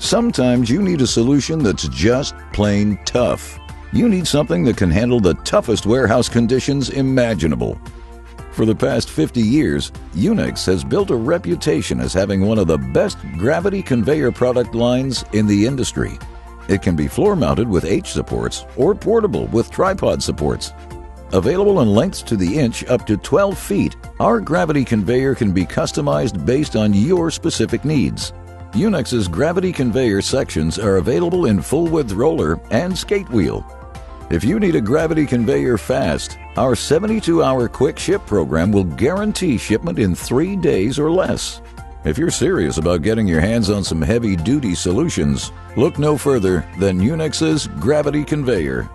Sometimes you need a solution that's just plain tough. You need something that can handle the toughest warehouse conditions imaginable. For the past 50 years, UNEX has built a reputation as having one of the best gravity conveyor product lines in the industry. It can be floor-mounted with H supports or portable with tripod supports. Available in lengths to the inch up to 12 feet, our gravity conveyor can be customized based on your specific needs. UNEX's gravity conveyor sections are available in full-width roller and skate wheel. If you need a gravity conveyor fast, our 72-hour quick ship program will guarantee shipment in 3 days or less. If you're serious about getting your hands on some heavy-duty solutions, look no further than UNEX's Gravity Conveyor.